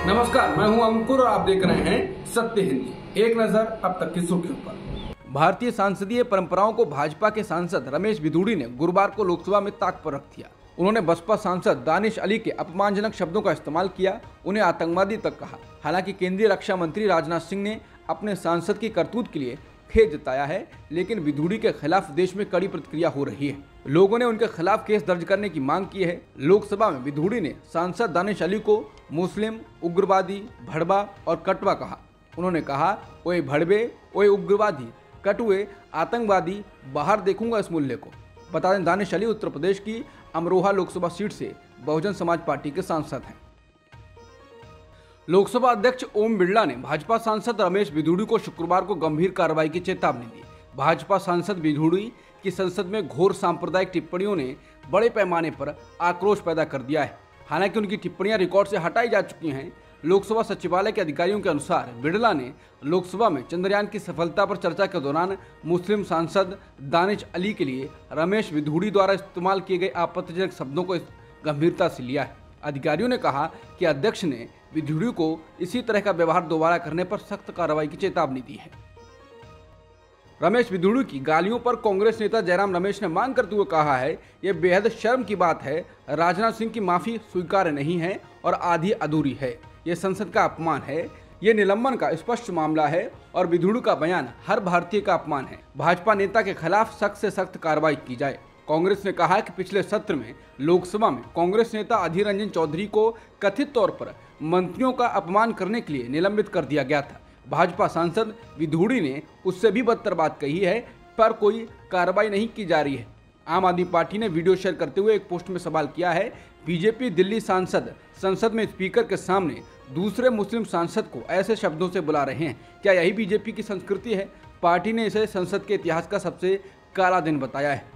नमस्कार, मैं हूं अंकुर और आप देख रहे हैं सत्य हिंदी। एक नजर अब तक की सुर्खियों पर। भारतीय संसदीय परंपराओं को भाजपा के सांसद रमेश बिधूड़ी ने गुरुवार को लोकसभा में ताक पर रख दिया। उन्होंने बसपा सांसद दानिश अली के अपमानजनक शब्दों का इस्तेमाल किया, उन्हें आतंकवादी तक कहा। हालांकि केंद्रीय रक्षा मंत्री राजनाथ सिंह ने अपने सांसद की करतूत के लिए खेद जताया है, लेकिन बिधूड़ी के खिलाफ देश में कड़ी प्रतिक्रिया हो रही है। लोगों ने उनके खिलाफ केस दर्ज करने की मांग की है। लोकसभा में बिधूड़ी ने सांसद दानिश अली को मुस्लिम, उग्रवादी, भड़वा और कटवा कहा। उन्होंने कहा, ओए भड़वे, ओए उग्रवादी, कटुए, आतंकवादी, बाहर देखूंगा इस मूल्य को। बता दें, दानिश अली उत्तर प्रदेश की अमरोहा लोकसभा सीट से बहुजन समाज पार्टी के सांसद हैं। लोकसभा अध्यक्ष ओम बिरला ने भाजपा सांसद रमेश बिधूड़ी को शुक्रवार को गंभीर कार्रवाई की चेतावनी दी। भाजपा सांसद बिधूड़ी की संसद में घोर सांप्रदायिक टिप्पणियों ने बड़े पैमाने पर आक्रोश पैदा कर दिया है। हालांकि उनकी टिप्पणियां रिकॉर्ड से हटाई जा चुकी हैं। लोकसभा सचिवालय के अधिकारियों के अनुसार बिरला ने लोकसभा में चंद्रयान की सफलता पर चर्चा के दौरान मुस्लिम सांसद दानिश अली के लिए रमेश बिधूड़ी द्वारा इस्तेमाल किए गए आपत्तिजनक शब्दों को गंभीरता से लिया है। अधिकारियों ने कहा कि अध्यक्ष ने बिधूड़ी को इसी तरह का व्यवहार दोबारा करने पर सख्त कार्रवाई की चेतावनी दी है। रमेश बिधूड़ी की गालियों पर कांग्रेस नेता जयराम रमेश ने मांग करते हुए कहा है, यह बेहद शर्म की बात है। राजनाथ सिंह की माफी स्वीकार्य नहीं है और आधी अधूरी है। यह संसद का अपमान है। ये निलंबन का स्पष्ट मामला है और बिधूड़ी का बयान हर भारतीय का अपमान है। भाजपा नेता के खिलाफ सख्त से सख्त कार्रवाई की जाए। कांग्रेस ने कहा कि पिछले सत्र में लोकसभा में कांग्रेस नेता अधीर रंजन चौधरी को कथित तौर पर मंत्रियों का अपमान करने के लिए निलंबित कर दिया गया था। भाजपा सांसद बिधूड़ी ने उससे भी बदतर बात कही है, पर कोई कार्रवाई नहीं की जा रही है। आम आदमी पार्टी ने वीडियो शेयर करते हुए एक पोस्ट में सवाल किया है, बीजेपी दिल्ली सांसद संसद में स्पीकर के सामने दूसरे मुस्लिम सांसद को ऐसे शब्दों से बुला रहे हैं। क्या यही बीजेपी की संस्कृति है? पार्टी ने इसे संसद के इतिहास का सबसे काला दिन बताया है।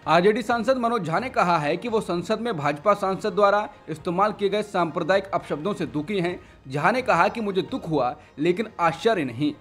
आरजेडी सांसद मनोज झा ने कहा है कि वो संसद में भाजपा सांसद द्वारा इस्तेमाल किए गए सांप्रदायिक अपशब्दों से दुखी हैं। झा ने कहा कि मुझे दुख हुआ, लेकिन आश्चर्य नहीं।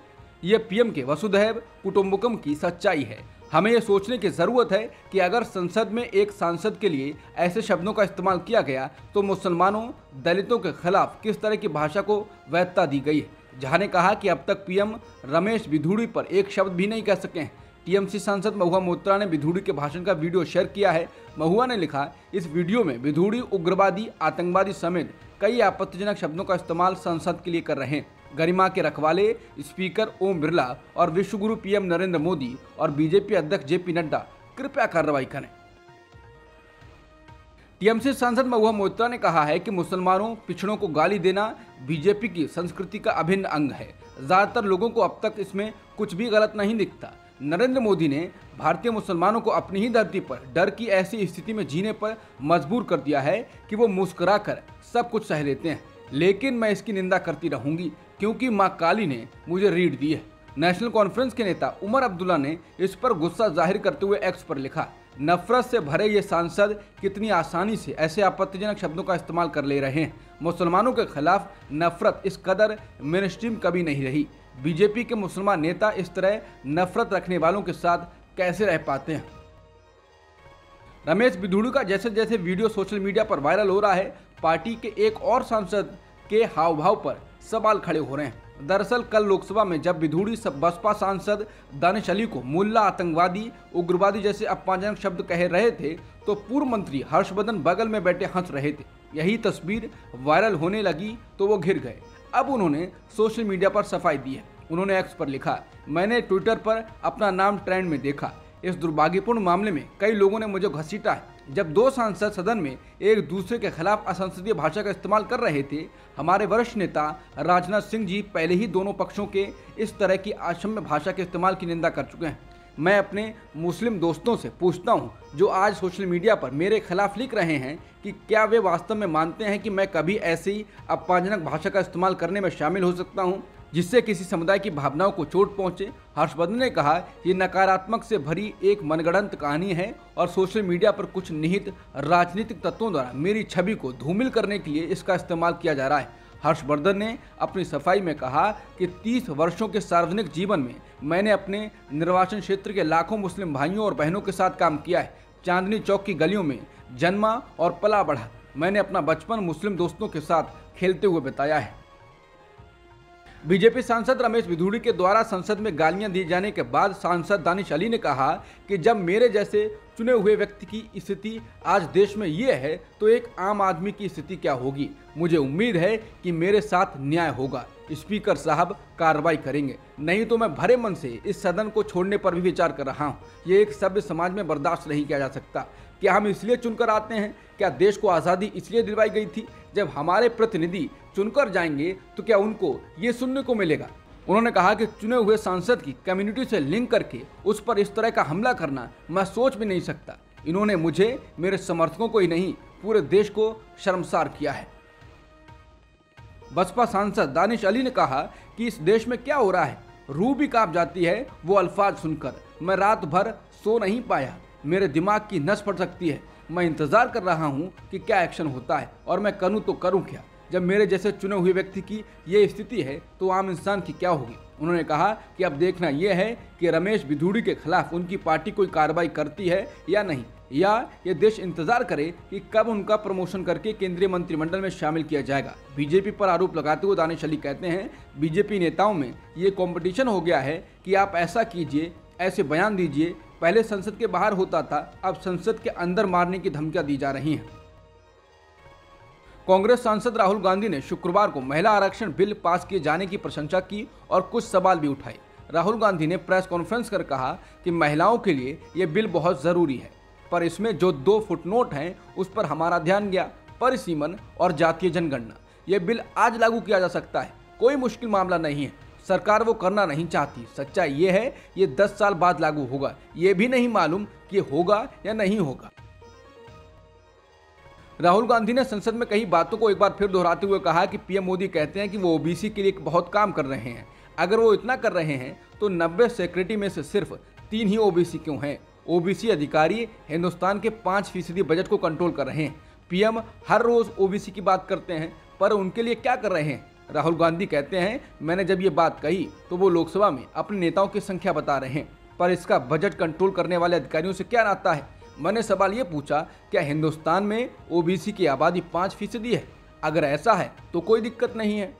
ये पीएम के वसुधैव कुटुंबकम की सच्चाई है। हमें ये सोचने की जरूरत है कि अगर संसद में एक सांसद के लिए ऐसे शब्दों का इस्तेमाल किया गया तो मुसलमानों, दलितों के खिलाफ किस तरह की भाषा को वैधता दी गई है। झा ने कहा कि अब तक पीएम रमेश बिधूड़ी पर एक शब्द भी नहीं कह सके हैं। टीएमसी सांसद महुआ मोइत्रा ने बिधूड़ी के भाषण का वीडियो शेयर किया है। महुआ ने लिखा, इस वीडियो में बिधूड़ी उग्रवादी, आतंकवादी समेत कई आपत्तिजनक शब्दों का इस्तेमाल संसद के लिए कर रहे हैं। गरिमा के रखवाले स्पीकर ओम बिरला और विश्वगुरु पीएम नरेंद्र मोदी और बीजेपी अध्यक्ष जेपी नड्डा कृपया कार्रवाई करें। टीएमसी सांसद महुआ मोइत्रा ने कहा है कि मुसलमानों, पिछड़ों को गाली देना बीजेपी की संस्कृति का अभिन्न अंग है। ज्यादातर लोगों को अब तक इसमें कुछ भी गलत नहीं दिखता। नरेंद्र मोदी ने भारतीय मुसलमानों को अपनी ही धरती पर डर की ऐसी स्थिति में जीने पर मजबूर कर दिया है कि वो मुस्कुराकर सब कुछ सह लेते हैं। लेकिन मैं इसकी निंदा करती रहूंगी, क्योंकि मां काली ने मुझे रीढ़ दी है। नेशनल कॉन्फ्रेंस के नेता उमर अब्दुल्ला ने इस पर गुस्सा जाहिर करते हुए एक्स पर लिखा, नफरत से भरे ये सांसद कितनी आसानी से ऐसे आपत्तिजनक शब्दों का इस्तेमाल कर ले रहे हैं। मुसलमानों के खिलाफ नफरत इस कदर मेनस्ट्रीम कभी नहीं रही। बीजेपी के मुसलमान नेता इस तरह नफरत रखने वालों के साथ कैसे रह पाते हैं। रमेश बिधूड़ी का जैसे जैसे वीडियो सोशल मीडिया पर वायरल हो रहा है, पार्टी के एक और सांसद के हाव भाव पर सवाल खड़े हो रहे हैं। दरअसल कल लोकसभा में जब बिधूड़ी बसपा सांसद दानिश अली को मुल्ला, आतंकवादी, उग्रवादी जैसे अपमानजनक शब्द कह रहे थे, तो पूर्व मंत्री हर्षवर्धन बगल में बैठे हंस रहे थे। यही तस्वीर वायरल होने लगी तो वो घिर गए। अब उन्होंने सोशल मीडिया पर सफाई दी है। उन्होंने एक्स पर लिखा, मैंने ट्विटर पर अपना नाम ट्रेंड में देखा। इस दुर्भाग्यपूर्ण मामले में कई लोगों ने मुझे घसीटा है। जब दो सांसद सदन में एक दूसरे के खिलाफ असंसदीय भाषा का इस्तेमाल कर रहे थे, हमारे वरिष्ठ नेता राजनाथ सिंह जी पहले ही दोनों पक्षों के इस तरह की अक्षम्य भाषा के इस्तेमाल की निंदा कर चुके हैं। मैं अपने मुस्लिम दोस्तों से पूछता हूं, जो आज सोशल मीडिया पर मेरे खिलाफ लिख रहे हैं, कि क्या वे वास्तव में मानते हैं कि मैं कभी ऐसी अपमानजनक भाषा का इस्तेमाल करने में शामिल हो सकता हूं जिससे किसी समुदाय की भावनाओं को चोट पहुंचे। हर्षवर्धन ने कहा, ये नकारात्मक से भरी एक मनगढ़ंत कहानी है और सोशल मीडिया पर कुछ निहित राजनीतिक तत्वों द्वारा मेरी छवि को धूमिल करने के लिए इसका इस्तेमाल किया जा रहा है। हर्षवर्धन ने अपनी सफाई में कहा कि 30 वर्षों के सार्वजनिक जीवन में मैंने अपने निर्वाचन क्षेत्र के लाखों मुस्लिम भाइयों और बहनों के साथ काम किया है। चांदनी चौक की गलियों में जन्मा और पला बढ़ा। मैंने अपना बचपन मुस्लिम दोस्तों के साथ खेलते हुए बिताया है। बीजेपी सांसद रमेश बिधूड़ी के द्वारा संसद में गालियां दिए जाने के बाद सांसद दानिश अली ने कहा कि जब मेरे जैसे चुने हुए व्यक्ति की स्थिति आज देश में ये है तो एक आम आदमी की स्थिति क्या होगी। मुझे उम्मीद है कि मेरे साथ न्याय होगा। स्पीकर साहब कार्रवाई करेंगे, नहीं तो मैं भरे मन से इस सदन को छोड़ने पर भी विचार कर रहा हूँ। ये एक सभ्य समाज में बर्दाश्त नहीं किया जा सकता। क्या हम इसलिए चुनकर आते हैं? क्या देश को आज़ादी इसलिए दिलवाई गई थी? जब हमारे प्रतिनिधि चुनकर जाएंगे तो क्या उनको ये सुनने को मिलेगा? उन्होंने कहा कि चुने हुए सांसद की कम्युनिटी से लिंक करके उस पर इस तरह का हमला करना मैं सोच भी नहीं सकता। इन्होंने मुझे, मेरे समर्थकों को ही नहीं, पूरे देश को शर्मसार किया है। बसपा सांसद दानिश अली ने कहा कि इस देश में क्या हो रहा है, रूह भी कांप जाती है वो अल्फाज सुनकर। मैं रात भर सो नहीं पाया, मेरे दिमाग की नस फट सकती है। मैं इंतजार कर रहा हूं कि क्या एक्शन होता है और मैं करूं तो करूं क्या। जब मेरे जैसे चुने हुए व्यक्ति की ये स्थिति है तो आम इंसान की क्या होगी। उन्होंने कहा कि अब देखना यह है कि रमेश बिधूड़ी के खिलाफ उनकी पार्टी कोई कार्रवाई करती है या नहीं, या ये देश इंतजार करे कि कब उनका प्रमोशन करके केंद्रीय मंत्रिमंडल में शामिल किया जाएगा। बीजेपी पर आरोप लगाते हुए दानिश अली कहते हैं, बीजेपी नेताओं में ये कंपटीशन हो गया है कि आप ऐसा कीजिए, ऐसे बयान दीजिए। पहले संसद के बाहर होता था, अब संसद के अंदर मारने की धमकियां दी जा रही हैं। कांग्रेस सांसद राहुल गांधी ने शुक्रवार को महिला आरक्षण बिल पास किए जाने की प्रशंसा की और कुछ सवाल भी उठाए। राहुल गांधी ने प्रेस कॉन्फ्रेंस कर कहा कि महिलाओं के लिए ये बिल बहुत जरूरी है, पर इसमें जो 2 फुटनोट हैं उस पर हमारा ध्यान गया। परिसीमन और जातीय जनगणना, ये बिल आज लागू किया जा सकता है, कोई मुश्किल मामला नहीं है। सरकार वो करना नहीं चाहती। सच्चाई ये है ये 10 साल बाद लागू होगा, ये भी नहीं मालूम कि होगा या नहीं होगा। राहुल गांधी ने संसद में कई बातों को एक बार फिर दोहराते हुए कहा कि पीएम मोदी कहते हैं कि वो ओबीसी के लिए बहुत काम कर रहे हैं। अगर वो इतना कर रहे हैं तो 90 सेक्रेटरी में से सिर्फ 3 ही ओबीसी क्यों हैं? ओबीसी अधिकारी हिंदुस्तान के 5% बजट को कंट्रोल कर रहे हैं। पीएम हर रोज ओबीसी की बात करते हैं, पर उनके लिए क्या कर रहे हैं? राहुल गांधी कहते हैं, मैंने जब ये बात कही तो वो लोकसभा में अपने नेताओं की संख्या बता रहे हैं, पर इसका बजट कंट्रोल करने वाले अधिकारियों से क्या नाता है? मैंने सवाल ये पूछा, क्या हिंदुस्तान में ओबीसी की आबादी 5% है? अगर ऐसा है तो कोई दिक्कत नहीं है।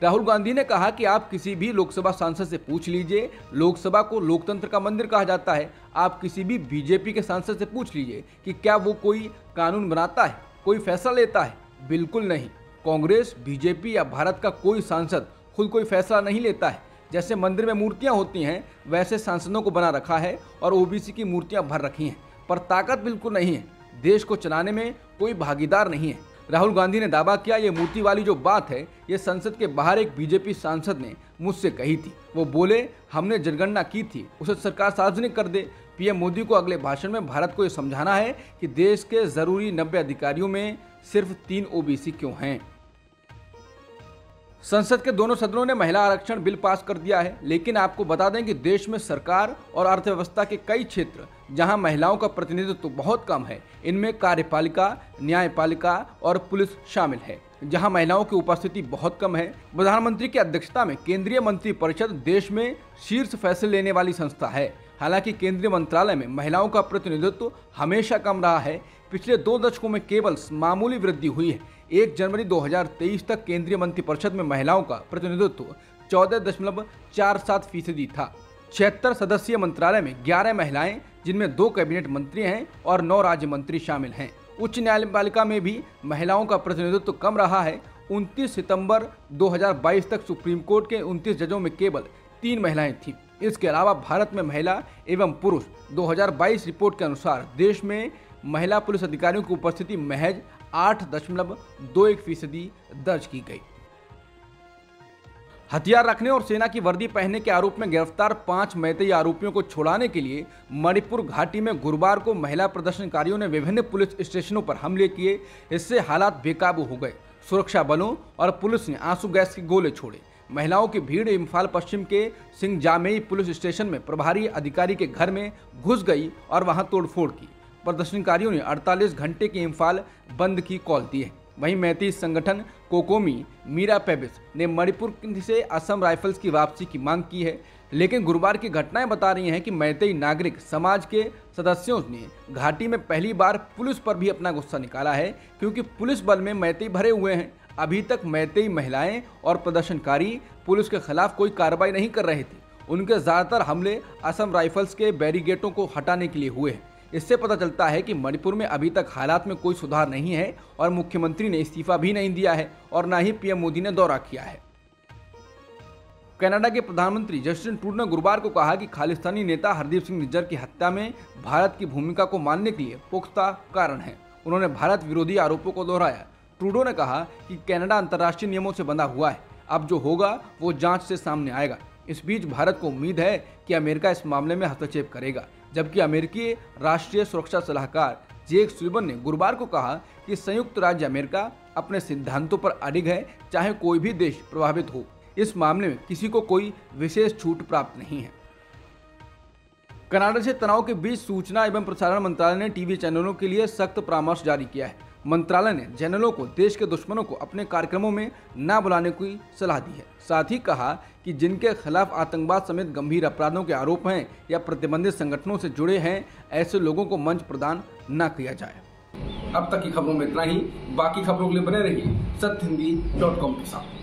राहुल गांधी ने कहा कि आप किसी भी लोकसभा सांसद से पूछ लीजिए, लोकसभा को लोकतंत्र का मंदिर कहा जाता है। आप किसी भी बीजेपी के सांसद से पूछ लीजिए कि क्या वो कोई कानून बनाता है, कोई फैसला लेता है? बिल्कुल नहीं। कांग्रेस, बीजेपी या भारत का कोई सांसद खुद कोई फैसला नहीं लेता है। जैसे मंदिर में मूर्तियां होती हैं वैसे सांसदों को बना रखा है और ओबीसी की मूर्तियां भर रखी हैं, पर ताकत बिल्कुल नहीं है। देश को चलाने में कोई भागीदार नहीं है। राहुल गांधी ने दावा किया, ये मूर्ति वाली जो बात है ये संसद के बाहर एक बीजेपी सांसद ने मुझसे कही थी। वो बोले, हमने जनगणना की थी, उसे सरकार सार्वजनिक कर दे। पीएम मोदी को अगले भाषण में भारत को ये समझाना है कि देश के जरूरी 90 अधिकारियों में सिर्फ 3 ओबीसी क्यों हैं। संसद के दोनों सदनों ने महिला आरक्षण बिल पास कर दिया है, लेकिन आपको बता दें कि देश में सरकार और अर्थव्यवस्था के कई क्षेत्र जहां महिलाओं का प्रतिनिधित्व तो बहुत कम है, इनमें कार्यपालिका, न्यायपालिका और पुलिस शामिल है, जहां महिलाओं की उपस्थिति बहुत कम है। प्रधानमंत्री की अध्यक्षता में केंद्रीय मंत्रिपरिषद देश में शीर्ष फैसले लेने वाली संस्था है। हालांकि केंद्रीय मंत्रालय में महिलाओं का प्रतिनिधित्व हमेशा कम रहा है। पिछले 2 दशकों में केवल मामूली वृद्धि हुई है। 1 जनवरी 2023 तक केंद्रीय मंत्रिपरिषद में महिलाओं का प्रतिनिधित्व 14.47% था। 76 सदस्यीय मंत्रालय में 11 महिलाएं, जिनमें 2 कैबिनेट मंत्री हैं और 9 राज्य मंत्री शामिल हैं। उच्च न्यायपालिका में भी महिलाओं का प्रतिनिधित्व कम रहा है। 29 सितंबर 2022 तक सुप्रीम कोर्ट के 29 जजों में केवल 3 महिलाएं थीं। इसके अलावा भारत में महिला एवं पुरुष 2022 रिपोर्ट के अनुसार देश में महिला पुलिस अधिकारियों की उपस्थिति महज 8.21% दर्ज की गई। हथियार रखने और सेना की वर्दी पहनने के आरोप में गिरफ्तार 5 मैतेई आरोपियों को छुड़ाने के लिए मणिपुर घाटी में गुरुवार को महिला प्रदर्शनकारियों ने विभिन्न पुलिस स्टेशनों पर हमले किए। इससे हालात बेकाबू हो गए। सुरक्षा बलों और पुलिस ने आंसू गैस के गोले छोड़े। महिलाओं की भीड़ इम्फाल पश्चिम के सिंगजामेई पुलिस स्टेशन में प्रभारी अधिकारी के घर में घुस गई और वहां तोड़फोड़ की। प्रदर्शनकारियों ने 48 घंटे की इम्फाल बंद की कॉल दी है। वहीं मैती संगठन कोकोमी मीरा पेबिस ने मणिपुर से असम राइफल्स की वापसी की मांग की है। लेकिन गुरुवार की घटनाएं बता रही हैं कि मैतेई नागरिक समाज के सदस्यों ने घाटी में पहली बार पुलिस पर भी अपना गुस्सा निकाला है, क्योंकि पुलिस बल में मैतेई भरे हुए हैं। अभी तक मैतेई महिलाएं और प्रदर्शनकारी पुलिस के खिलाफ कोई कार्रवाई नहीं कर रहे थे। उनके ज्यादातर हमले असम राइफल्स के बैरिकेडों को हटाने के लिए हुए हैं। इससे पता चलता है कि मणिपुर में अभी तक हालात में कोई सुधार नहीं है और मुख्यमंत्री ने इस्तीफा भी नहीं दिया है और न ही पीएम मोदी ने दौरा किया है। कनाडा के प्रधानमंत्री जस्टिन ट्रूडो ने गुरुवार को कहा कि खालिस्तानी नेता हरदीप सिंह निज्जर की हत्या में भारत की भूमिका को मानने के लिए पुख्ता कारण है। उन्होंने भारत विरोधी आरोपों को दोहराया। ट्रूडो ने कहा कि कनाडा अंतर्राष्ट्रीय नियमों से बंधा हुआ है, अब जो होगा वो जांच से सामने आएगा। इस बीच भारत को उम्मीद है कि अमेरिका इस मामले में हस्तक्षेप करेगा, जबकि अमेरिकी राष्ट्रीय सुरक्षा सलाहकार जेक सुलिवन ने गुरुवार को कहा कि संयुक्त राज्य अमेरिका अपने सिद्धांतों पर अडिग है, चाहे कोई भी देश प्रभावित हो। इस मामले में किसी को कोई विशेष छूट प्राप्त नहीं है। कनाडा से तनाव के बीच सूचना एवं प्रसारण मंत्रालय ने टीवी चैनलों के लिए सख्त परामर्श जारी किया है। मंत्रालय ने चैनलों को देश के दुश्मनों को अपने कार्यक्रमों में न बुलाने की सलाह दी है। साथ ही कहा कि जिनके खिलाफ आतंकवाद समेत गंभीर अपराधों के आरोप हैं या प्रतिबंधित संगठनों से जुड़े हैं, ऐसे लोगों को मंच प्रदान न किया जाए। अब तक की खबरों में इतना ही। बाकी खबरों के लिए बने रहिए सत्यहिंदी.com के साथ।